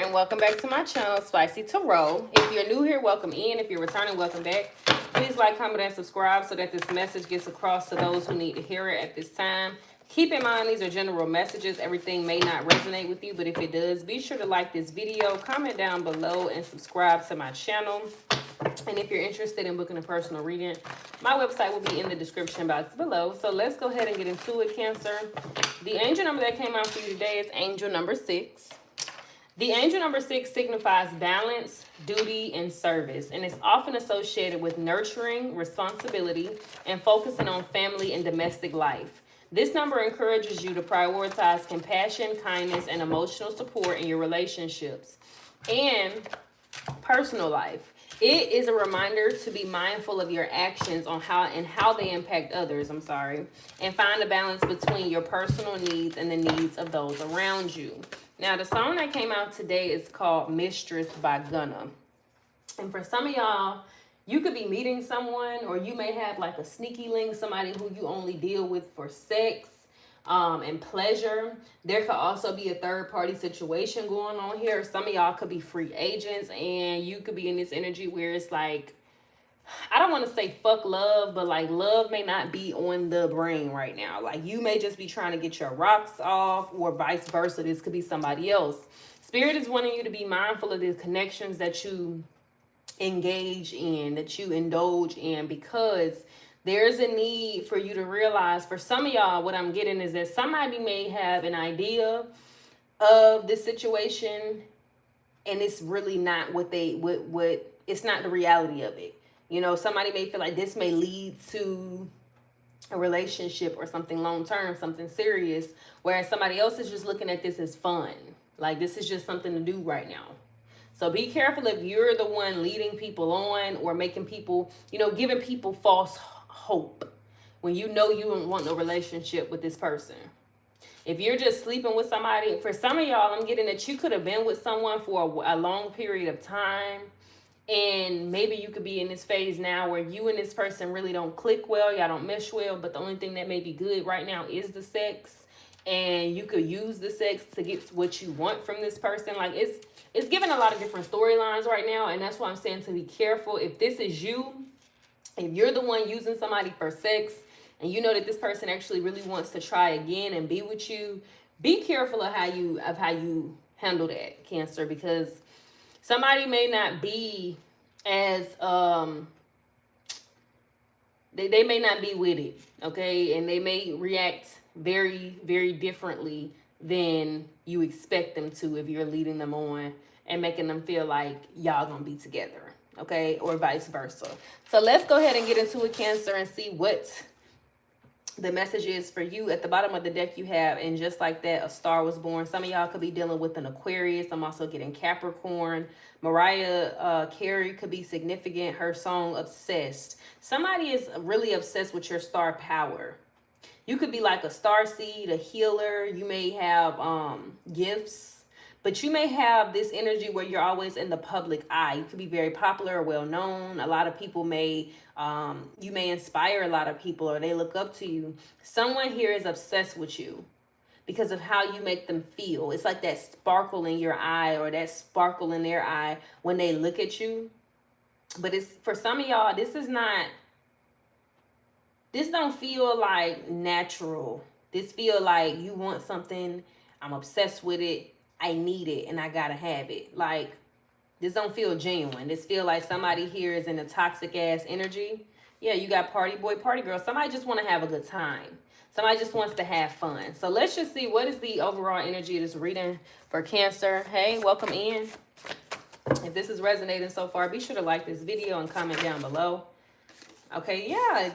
and welcome back to my channel, Spicy Tarot. If you're new here, welcome in. If you're returning, welcome back. Please like, comment, and subscribe so that this message gets across to those who need to hear it at this time. Keep in mind, these are general messages. Everything may not resonate with you, but if it does, be sure to like this video, comment down below, and subscribe to my channel. And if you're interested in booking a personal reading, my website will be in the description box below. So let's go ahead and get into it, Cancer. The angel number that came out for you today is angel number 6. The angel number 6 signifies balance, duty, and service, and it's often associated with nurturing, responsibility, and focusing on family and domestic life. This number encourages you to prioritize compassion, kindness, and emotional support in your relationships and personal life. It is a reminder to be mindful of your actions on how they impact others, and find a balance between your personal needs and the needs of those around you. Now, the song that came out today is called Mistress by Gunna. And for some of y'all, you could be meeting someone, or you may have like a sneaky link, somebody who you only deal with for sex and pleasure. There could also be a third party situation going on here. Some of y'all could be free agents, and you could be in this energy where it's like, I don't want to say fuck love, but like love may not be on the brain right now. Like you may just be trying to get your rocks off, or vice versa. This could be somebody else. Spirit is wanting you to be mindful of the connections that you engage in, that you indulge in, because there's a need for you to realize, for some of y'all, what I'm getting is that somebody may have an idea of this situation, and it's really not what it's not the reality of it. You know, somebody may feel like this may lead to a relationship or something long-term, something serious, whereas somebody else is just looking at this as fun. Like this is just something to do right now. So be careful if you're the one leading people on, or making people, giving people false hope when you know you don't want no relationship with this person. If you're just sleeping with somebody, for some of y'all, I'm getting that you could have been with someone for a long period of time. And maybe you could be in this phase now where you and this person really don't click well. Y'all don't mesh well. But the only thing that may be good right now is the sex. And you could use the sex to get what you want from this person. Like it's giving a lot of different storylines right now. And that's why I'm saying to be careful. If this is you, if you're the one using somebody for sex, and you know that this person actually really wants to try again and be with you, be careful of how you handle that, Cancer, because somebody may not be as they may not be with it, okay? And they may react very, very differently than you expect them to if you're leading them on and making them feel like y'all gonna be together, okay? Or vice versa. So let's go ahead and get into it, Cancer, and see what the message is for you. At the bottom of the deck you have, and just like that, a star was born. Some of y'all could be dealing with an Aquarius. I'm also getting Capricorn. Mariah Carey could be significant. Her song Obsessed. Somebody is really obsessed with your star power. You could be like a star seed, a healer. You may have gifts, but you may have this energy where you're always in the public eye. You could be very popular or well known. A lot of people may, you may inspire a lot of people, or they look up to you. Someone here is obsessed with you because of how you make them feel. It's like that sparkle in your eye, or that sparkle in their eye when they look at you. But it's, for some of y'all, this don't feel like natural. This feel like you want something, I'm obsessed with it, I need it, and I gotta have it. Like, this don't feel genuine. This feel like somebody here is in a toxic ass energy. Yeah, you got party boy, party girl. Somebody just want to have a good time. Somebody just wants to have fun. So let's just see, what is the overall energy of this reading for Cancer. Hey, welcome in. If this is resonating so far, be sure to like this video and comment down below. Okay, yeah.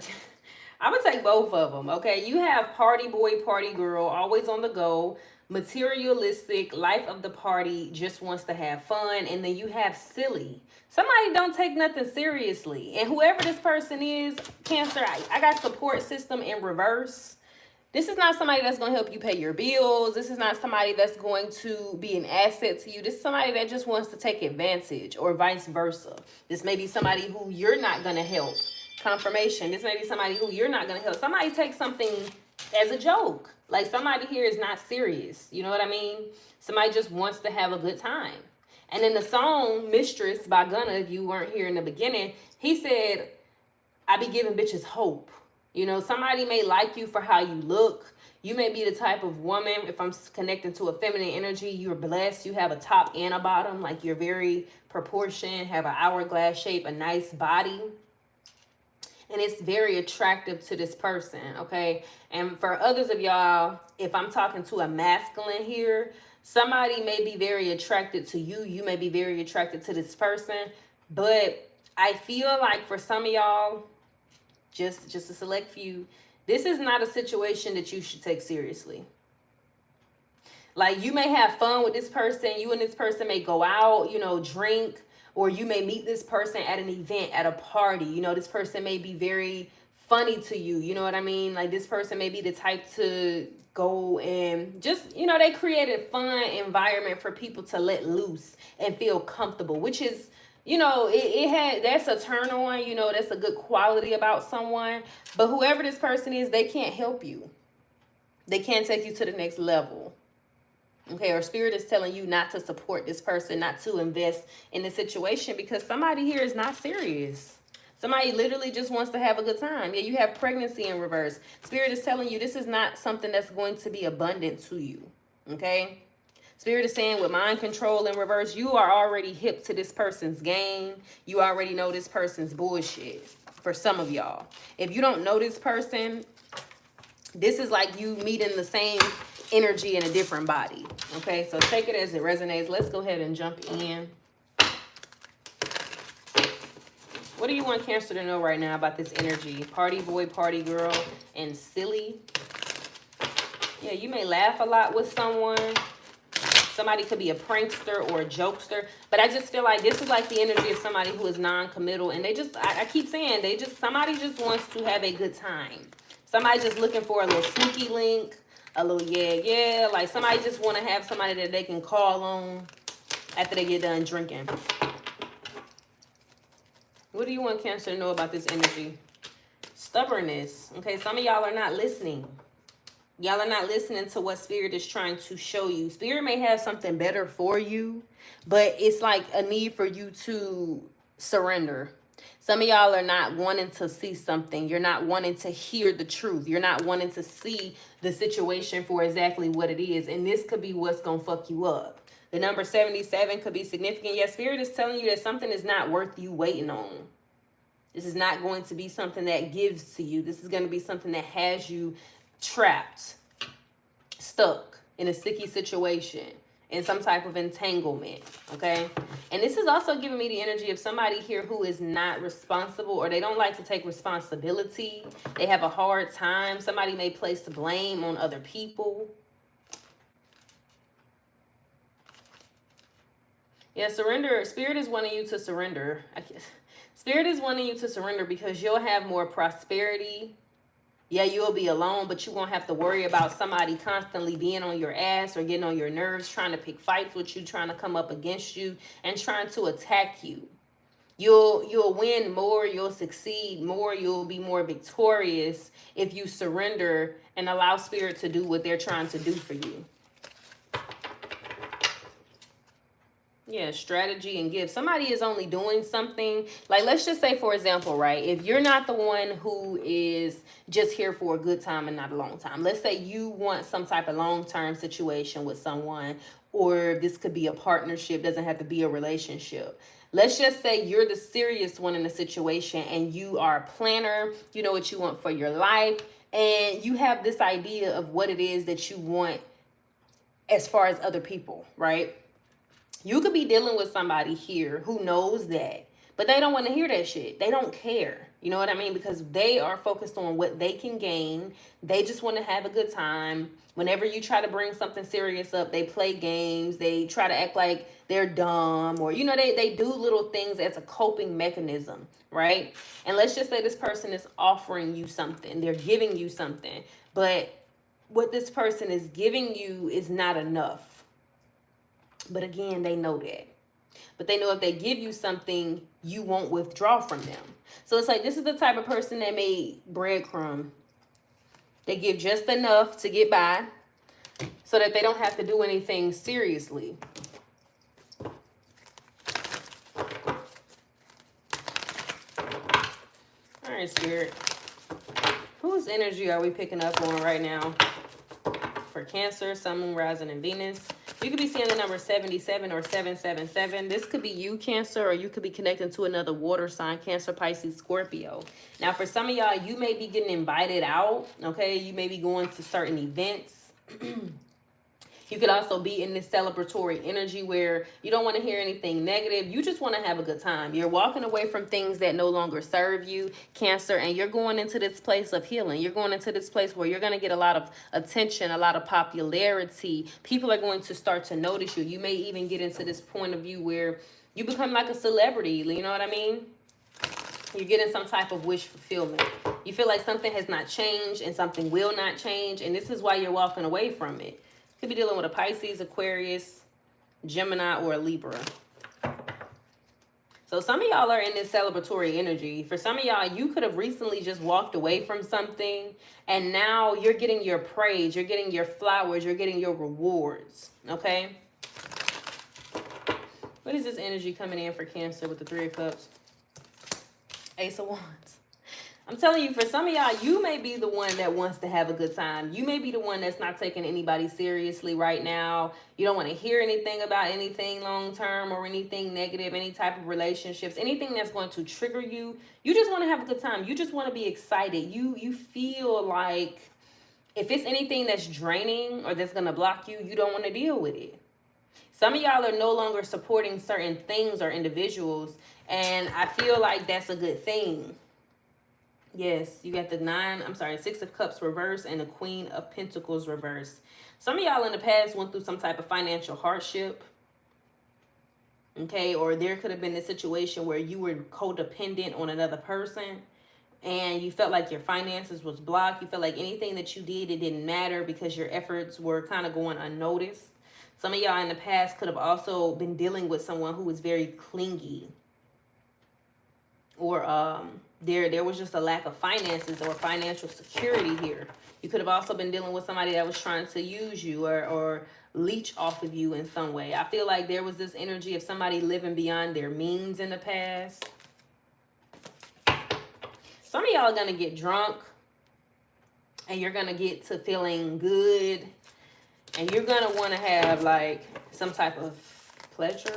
I would take both of them, okay? You have party boy, party girl, always on the go, materialistic, life of the party, just wants to have fun. And then you have silly. Somebody don't take nothing seriously. And whoever this person is, Cancer, I got support system in reverse. This is not somebody that's going to help you pay your bills. This is not somebody that's going to be an asset to you. This is somebody that just wants to take advantage, or vice versa. This may be somebody who you're not going to help. Confirmation. This may be somebody who you're not going to help. Somebody takes something as a joke. Like somebody here is not serious. You know what I mean? Somebody just wants to have a good time. And in the song Mistress by Gunna, if you weren't here in the beginning, he said, I be giving bitches hope. You know, somebody may like you for how you look. You may be the type of woman, if I'm connecting to a feminine energy, you're blessed. You have a top and a bottom. Like you're very proportioned, have an hourglass shape, a nice body. And it's very attractive to this person, okay? And for others of y'all, if I'm talking to a masculine here, somebody may be very attracted to you. You may be very attracted to this person. But I feel like for some of y'all, just a select few, this is not a situation that you should take seriously. Like you may have fun with this person. You and this person may go out, you know, drink, or you may meet this person at an event, at a party. You know, this person may be very funny to you. You know what I mean? Like this person may be the type to go and just, you know, they create a fun environment for people to let loose and feel comfortable, which is, you know, that's a turn on, you know, that's a good quality about someone. But whoever this person is, they can't help you. They can't take you to the next level. Okay, or spirit is telling you not to support this person, not to invest in the situation because somebody here is not serious. Somebody literally just wants to have a good time. Yeah, you have pregnancy in reverse. Spirit is telling you this is not something that's going to be abundant to you. Okay? Spirit is saying with mind control in reverse, you are already hip to this person's game. You already know this person's bullshit for some of y'all. If you don't know this person, this is like you meeting the same energy in a different body. Okay, so take it as it resonates. Let's go ahead and jump in. What do you want Cancer to know right now about this energy? Party boy, party girl, and silly. Yeah, you may laugh a lot with someone. Somebody could be a prankster or a jokester. But I just feel like this is like the energy of somebody who is non-committal. And they just, I keep saying, somebody just wants to have a good time. Somebody just looking for a little sneaky link. A little yeah. Like somebody just want to have somebody that they can call on after they get done drinking. What do you want Cancer to know about this energy? Stubbornness. Okay, some of y'all are not listening. Y'all are not listening to what Spirit is trying to show you. Spirit may have something better for you, but it's like a need for you to surrender. Some of y'all are not wanting to see something. You're not wanting to hear the truth. You're not wanting to see the situation for exactly what it is. And this could be what's going to fuck you up. The number 77 could be significant. Yes, Spirit is telling you that something is not worth you waiting on. This is not going to be something that gives to you. This is going to be something that has you trapped, stuck in a sticky situation, in some type of entanglement, okay? And this is also giving me the energy of somebody here who is not responsible, or they don't like to take responsibility. They have a hard time. Somebody may place the blame on other people. Yeah, surrender. Spirit is wanting you to surrender. Spirit is wanting you to surrender because you'll have more prosperity. Yeah, you'll be alone, but you won't have to worry about somebody constantly being on your ass or getting on your nerves, trying to pick fights with you, trying to come up against you, and trying to attack you. You'll win more, you'll succeed more, you'll be more victorious if you surrender and allow Spirit to do what they're trying to do for you. Yeah, strategy and give. Somebody is only doing something. Like, let's just say, for example, right? If you're not the one who is just here for a good time and not a long time. Let's say you want some type of long-term situation with someone, or this could be a partnership, doesn't have to be a relationship. Let's just say you're the serious one in the situation and you are a planner. You know what you want for your life. And you have this idea of what it is that you want as far as other people, right? You could be dealing with somebody here who knows that, but they don't want to hear that shit. They don't care. You know what I mean? Because they are focused on what they can gain. They just want to have a good time. Whenever you try to bring something serious up, they play games. They try to act like they're dumb, or, you know, they do little things as a coping mechanism, right? And let's just say this person is offering you something. They're giving you something, but what this person is giving you is not enough. But again, they know that. But they know if they give you something, you won't withdraw from them. So it's like, this is the type of person that may breadcrumb. They give just enough to get by so that they don't have to do anything seriously. All right, Spirit. Whose energy are we picking up on right now? For Cancer, Sun, Moon, Rising, and Venus. You could be seeing the number 77 or 777. This could be you, Cancer, or you could be connecting to another water sign, Cancer, Pisces, Scorpio. Now, for some of y'all, you may be getting invited out, okay? You may be going to certain events. You could also be in this celebratory energy where you don't want to hear anything negative. You just want to have a good time. You're walking away from things that no longer serve you, Cancer, and you're going into this place of healing. You're going into this place where you're going to get a lot of attention, a lot of popularity. People are going to start to notice you. You may even get into this point of view where you become like a celebrity. You know what I mean? You're getting some type of wish fulfillment. You feel like something has not changed and something will not change, and this is why you're walking away from it. Could be dealing with a Pisces, Aquarius, Gemini, or a Libra. So some of y'all are in this celebratory energy. For some of y'all, you could have recently just walked away from something, and now you're getting your praise, you're getting your flowers, you're getting your rewards, okay? What is this energy coming in for Cancer with the Three of Cups? Ace of Wands. I'm telling you, for some of y'all, you may be the one that wants to have a good time. You may be the one that's not taking anybody seriously right now. You don't want to hear anything about anything long-term or anything negative, any type of relationships, anything that's going to trigger you. You just want to have a good time. You just want to be excited. You feel like if it's anything that's draining or that's going to block you, you don't want to deal with it. Some of y'all are no longer supporting certain things or individuals, and I feel like that's a good thing. Yes, you got the Six of Cups reverse and the Queen of Pentacles reverse. Some of y'all in the past went through some type of financial hardship. Okay, or there could have been a situation where you were codependent on another person and you felt like your finances was blocked. You felt like anything that you did, it didn't matter because your efforts were kind of going unnoticed. Some of y'all in the past could have also been dealing with someone who was very clingy, or there was just a lack of finances or financial security here. You could have also been dealing with somebody that was trying to use you or leech off of you in some way. I feel like there was this energy of somebody living beyond their means in the past. Some of y'all are going to get drunk and you're going to get to feeling good, and you're going to want to have like some type of pleasure.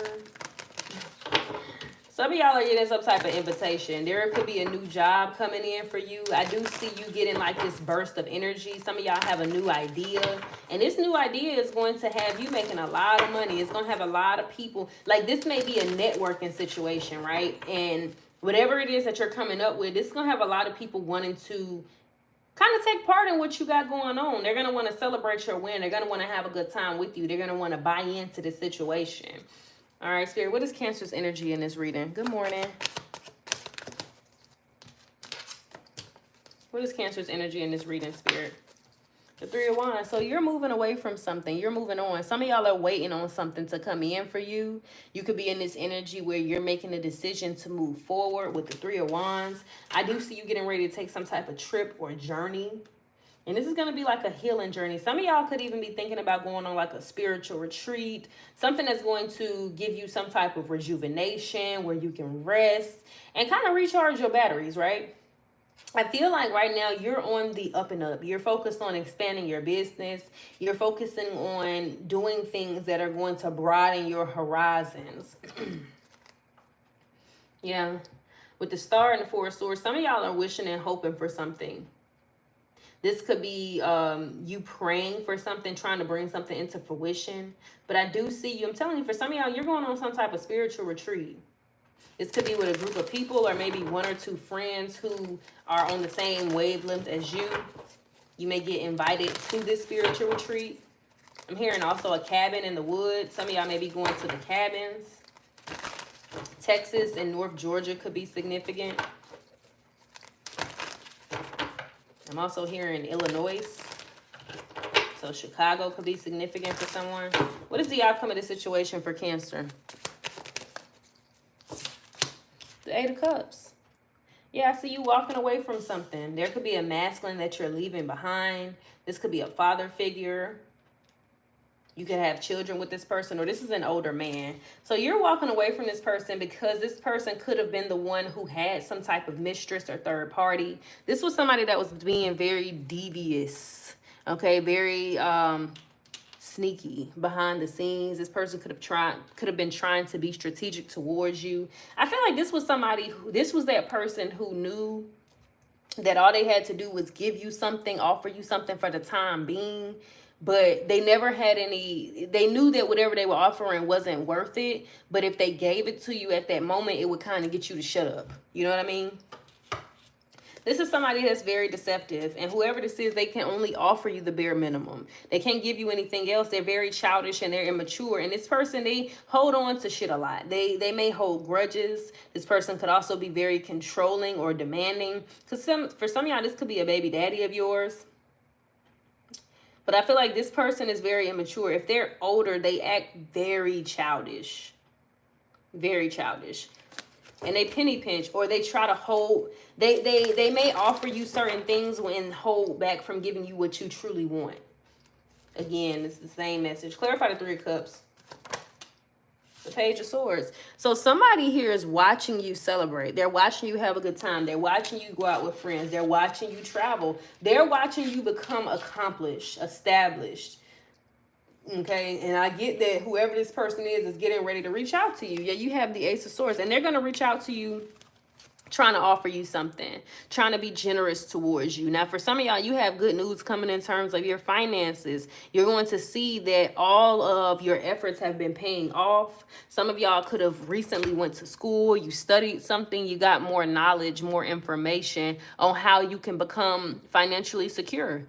Some of y'all are getting some type of invitation. There could be a new job coming in for you. I do see you getting like this burst of energy. Some of y'all have a new idea. And this new idea is going to have you making a lot of money. It's going to have a lot of people. Like this may be a networking situation, right? And whatever it is that you're coming up with, it's going to have a lot of people wanting to kind of take part in what you got going on. They're going to want to celebrate your win. They're going to want to have a good time with you. They're going to want to buy into the situation. All right, Spirit, what is Cancer's energy in this reading? Good morning. What is Cancer's energy in this reading, Spirit? The Three of Wands. So you're moving away from something. You're moving on. Some of y'all are waiting on something to come in for you. You could be in this energy where you're making a decision to move forward with the Three of Wands. I do see you getting ready to take some type of trip or journey. And this is going to be like a healing journey. Some of y'all could even be thinking about going on like a spiritual retreat. Something that's going to give you some type of rejuvenation where you can rest and kind of recharge your batteries, right? I feel like right now you're on the up and up. You're focused on expanding your business. You're focusing on doing things that are going to broaden your horizons. Yeah. With the Star and the Four of Swords, some of y'all are wishing and hoping for something. This could be you praying for something, trying to bring something into fruition. But I do see you. I'm telling you, for some of y'all, you're going on some type of spiritual retreat. This could be with a group of people or maybe one or two friends who are on the same wavelength as you. You may get invited to this spiritual retreat. I'm hearing also a cabin in the woods. Some of y'all may be going to the cabins. Texas and North Georgia could be significant. I'm also hearing Illinois. So Chicago could be significant for someone. What is the outcome of this situation for Cancer? The Eight of Cups. Yeah, I see you walking away from something. There could be a masculine that you're leaving behind. This could be a father figure. You could have children with this person, or this is an older man. So you're walking away from this person because this person could have been the one who had some type of mistress or third party. This was somebody that was being very devious, okay, very sneaky behind the scenes. This person could have been trying to be strategic towards you. I feel like this was that person who knew that all they had to do was give you something, offer you something for the time being, but they never had any. They knew that whatever they were offering wasn't worth it, but if they gave it to you at that moment, it would kind of get you to shut up. You know what I mean? This is somebody that's very deceptive, and whoever this is, they can only offer you the bare minimum. They can't give you anything else. They're very childish and they're immature. And this person, they hold on to shit a lot. They may hold grudges. This person could also be very controlling or demanding. Because for some of y'all, this could be a baby daddy of yours. But I feel like this person is very immature. If they're older, they act very childish. Very childish. And they penny pinch, or they try to hold. They may offer you certain things and hold back from giving you what you truly want. Again, it's the same message. Clarify the Three of Cups. The Page of Swords. So somebody here is watching you celebrate. They're watching you have a good time. They're watching you go out with friends. They're watching you travel. They're watching you become accomplished, established. Okay, and I get that whoever this person is getting ready to reach out to you. Yeah, you have the Ace of Swords, and they're going to reach out to you trying to offer you something, trying to be generous towards you. Now, for some of y'all, you have good news coming in terms of your finances. You're going to see that all of your efforts have been paying off. Some of y'all could have recently went to school, you studied something, you got more knowledge, more information on how you can become financially secure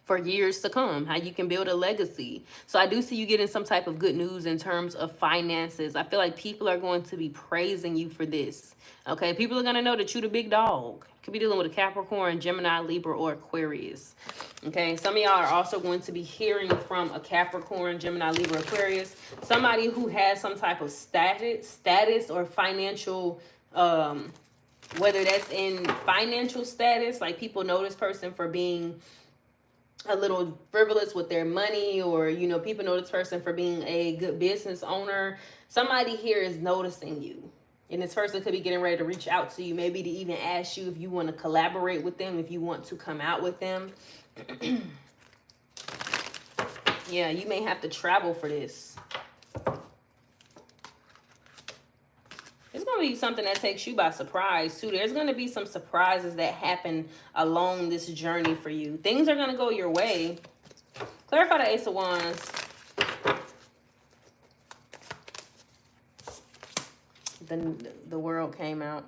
for years to come, how you can build a legacy. So I do see you getting some type of good news in terms of finances. I feel like people are going to be praising you for this. Okay, people are going to know that you're the big dog. Could be dealing with a Capricorn, Gemini, Libra, or Aquarius. Okay, some of y'all are also going to be hearing from a Capricorn, Gemini, Libra, Aquarius. Somebody who has some type of status or financial, whether that's in financial status, like people know this person for being a little frivolous with their money, or people know this person for being a good business owner. Somebody here is noticing you, and this person could be getting ready to reach out to you, maybe to even ask you if you want to collaborate with them, if you want to come out with them. Yeah, you may have to travel for this. It's going to be something that takes you by surprise, too. There's going to be some surprises that happen along this journey for you. Things are going to go your way. Clarify the Ace of Wands. The World came out.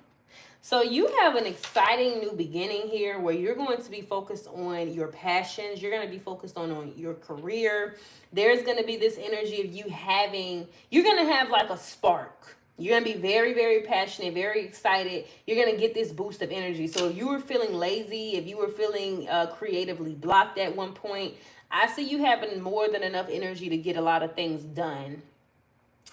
So you have an exciting new beginning here where you're going to be focused on your passions. You're going to be focused on your career. There's going to be this energy of you're going to have like a spark. You're going to be very, very passionate, very excited. You're going to get this boost of energy. So if you were feeling lazy, if you were feeling creatively blocked at one point, I see you having more than enough energy to get a lot of things done.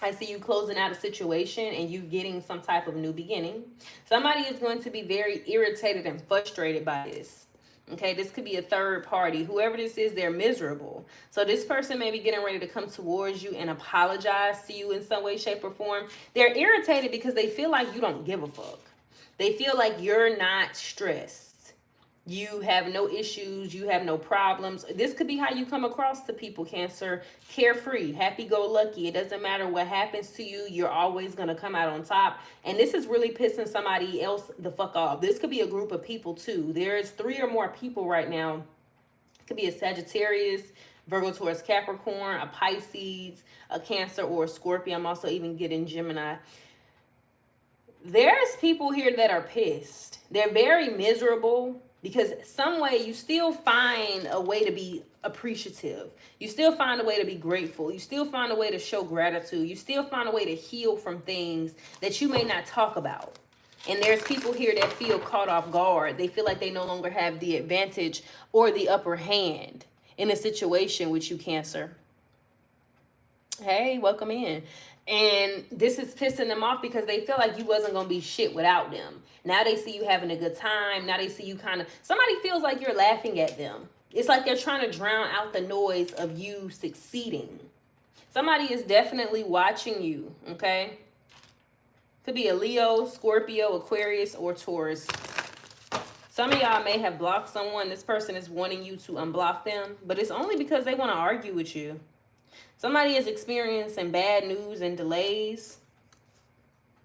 I see you closing out a situation and you getting some type of new beginning. Somebody is going to be very irritated and frustrated by this. Okay, this could be a third party. Whoever this is, they're miserable. So this person may be getting ready to come towards you and apologize to you in some way, shape, or form. They're irritated because they feel like you don't give a fuck. They feel like you're not stressed. You have no issues. You have no problems. This could be how you come across to people, Cancer. Carefree, happy-go-lucky. It doesn't matter what happens to you. You're always going to come out on top. And this is really pissing somebody else the fuck off. This could be a group of people, too. There's 3 or more people right now. It could be a Sagittarius, Virgo, Taurus, Capricorn, a Pisces, a Cancer, or a Scorpio. I'm also even getting Gemini. There's people here that are pissed. They're very miserable. Because some way you still find a way to be appreciative. You still find a way to be grateful. You still find a way to show gratitude. You still find a way to heal from things that you may not talk about. And there's people here that feel caught off guard. They feel like they no longer have the advantage or the upper hand in a situation with you, Cancer. Hey, welcome in. And this is pissing them off because they feel like you wasn't going to be shit without them. Now they see you having a good time. Now they see you kind of, somebody feels like you're laughing at them. It's like they're trying to drown out the noise of you succeeding. Somebody is definitely watching you, okay? Could be a Leo, Scorpio, Aquarius, or Taurus. Some of y'all may have blocked someone. This person is wanting you to unblock them, but it's only because they want to argue with you. Somebody is experiencing bad news and delays.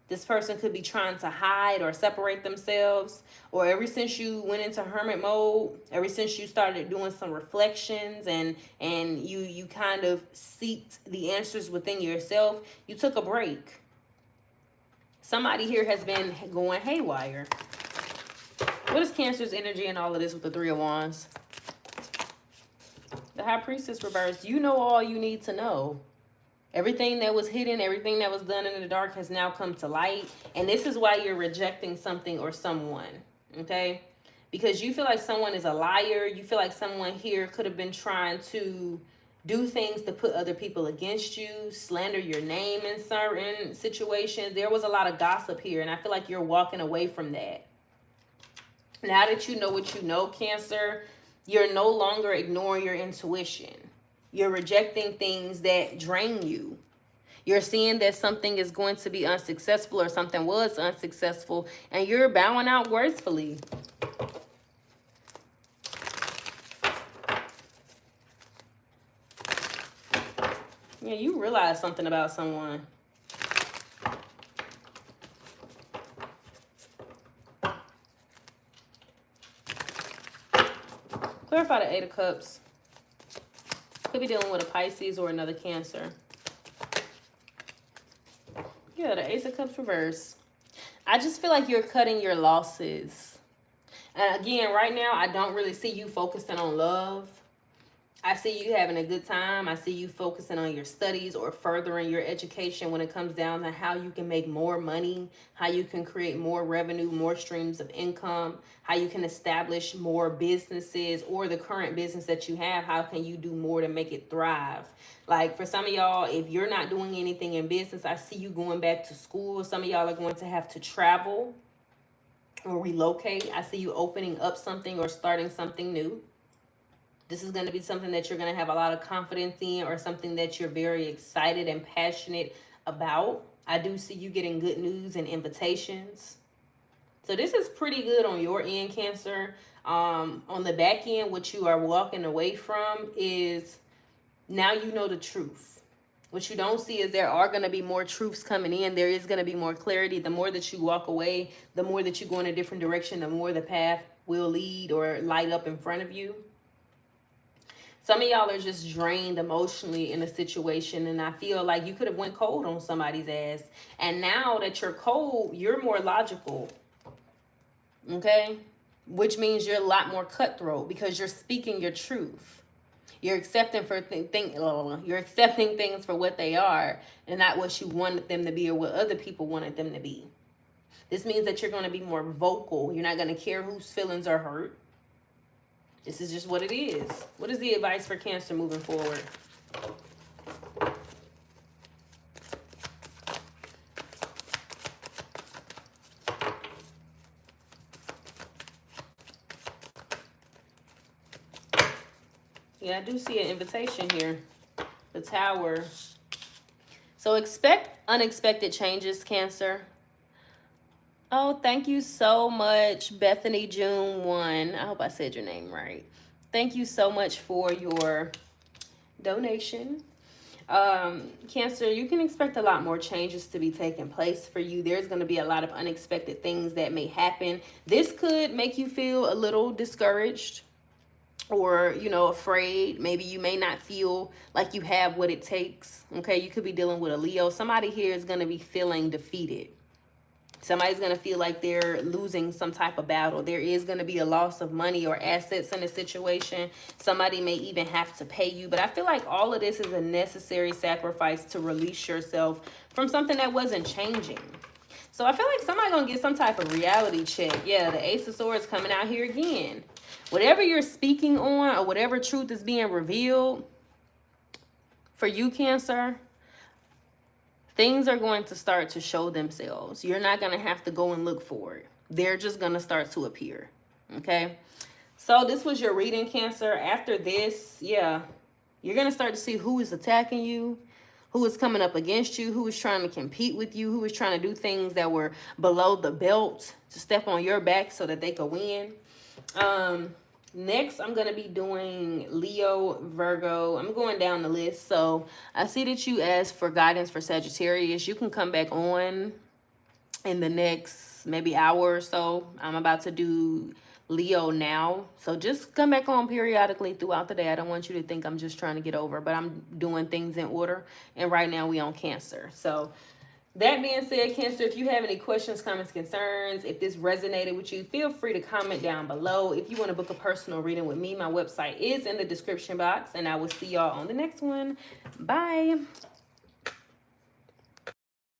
This person could be trying to hide or separate themselves. Or ever since you went into hermit mode, ever since you started doing some reflections and you kind of seeked the answers within yourself, you took a break. Somebody here has been going haywire. What is Cancer's energy in all of this with the Three of Wands? The High Priestess reversed. You know all you need to know. Everything that was hidden, everything that was done in the dark has now come to light. And this is why you're rejecting something or someone. Okay? Because you feel like someone is a liar. You feel like someone here could have been trying to do things to put other people against you, slander your name in certain situations. There was a lot of gossip here, and I feel like you're walking away from that. Now that you know what you know, Cancer, you're no longer ignoring your intuition. You're rejecting things that drain you. You're seeing that something is going to be unsuccessful or something was unsuccessful, and you're bowing out gracefully. Yeah, you realize something about someone. Clarify the Eight of Cups. Could be dealing with a Pisces or another Cancer. Yeah, the Ace of Cups reverse. I just feel like you're cutting your losses. And again, right now, I don't really see you focusing on love. I see you having a good time. I see you focusing on your studies or furthering your education when it comes down to how you can make more money, how you can create more revenue, more streams of income, how you can establish more businesses or the current business that you have. How can you do more to make it thrive? Like for some of y'all, if you're not doing anything in business, I see you going back to school. Some of y'all are going to have to travel or relocate. I see you opening up something or starting something new. This is going to be something that you're going to have a lot of confidence in or something that you're very excited and passionate about. I do see you getting good news and invitations. So this is pretty good on your end, Cancer. On the back end, what you are walking away from is now you know the truth. What you don't see is there are going to be more truths coming in. There is going to be more clarity. The more that you walk away, the more that you go in a different direction, the more the path will lead or light up in front of you. Some of y'all are just drained emotionally in a situation, and I feel like you could have went cold on somebody's ass. And now that you're cold, you're more logical, okay? Which means you're a lot more cutthroat because you're speaking your truth. You're accepting you're accepting things for what they are and not what you wanted them to be or what other people wanted them to be. This means that you're going to be more vocal. You're not going to care whose feelings are hurt. This is just what it is. What is the advice for Cancer moving forward? Yeah, I do see an invitation here. The Tower. So expect unexpected changes, Cancer. Oh, thank you so much, Bethany June 1. I hope I said your name right. Thank you so much for your donation. Cancer, you can expect a lot more changes to be taking place for you. There's going to be a lot of unexpected things that may happen. This could make you feel a little discouraged or, you know, afraid. Maybe you may not feel like you have what it takes. Okay, you could be dealing with a Leo. Somebody here is going to be feeling defeated. Somebody's going to feel like they're losing some type of battle. There is going to be a loss of money or assets in a situation. Somebody may even have to pay you. But I feel like all of this is a necessary sacrifice to release yourself from something that wasn't changing. So I feel like somebody's going to get some type of reality check. Yeah, the Ace of Swords coming out here again. Whatever you're speaking on or whatever truth is being revealed for you, Cancer, things are going to start to show themselves. You're not going to have to go and look for it. They're just going to start to appear. Okay. So this was your reading, Cancer. After this, yeah, you're going to start to see who is attacking you, who is coming up against you, who is trying to compete with you, who is trying to do things that were below the belt to step on your back so that they could win. Next, I'm going to be doing Leo, Virgo. I'm going down the list. So I see that you asked for guidance for Sagittarius. You can come back on in the next maybe hour or so. I'm about to do Leo now. So just come back on periodically throughout the day. I don't want you to think I'm just trying to get over, but I'm doing things in order. And right now we on Cancer. So that being said, Cancer, if you have any questions, comments, concerns, if this resonated with you, feel free to comment down below. If you want to book a personal reading with me, my website is in the description box, and I will see y'all on the next one. Bye.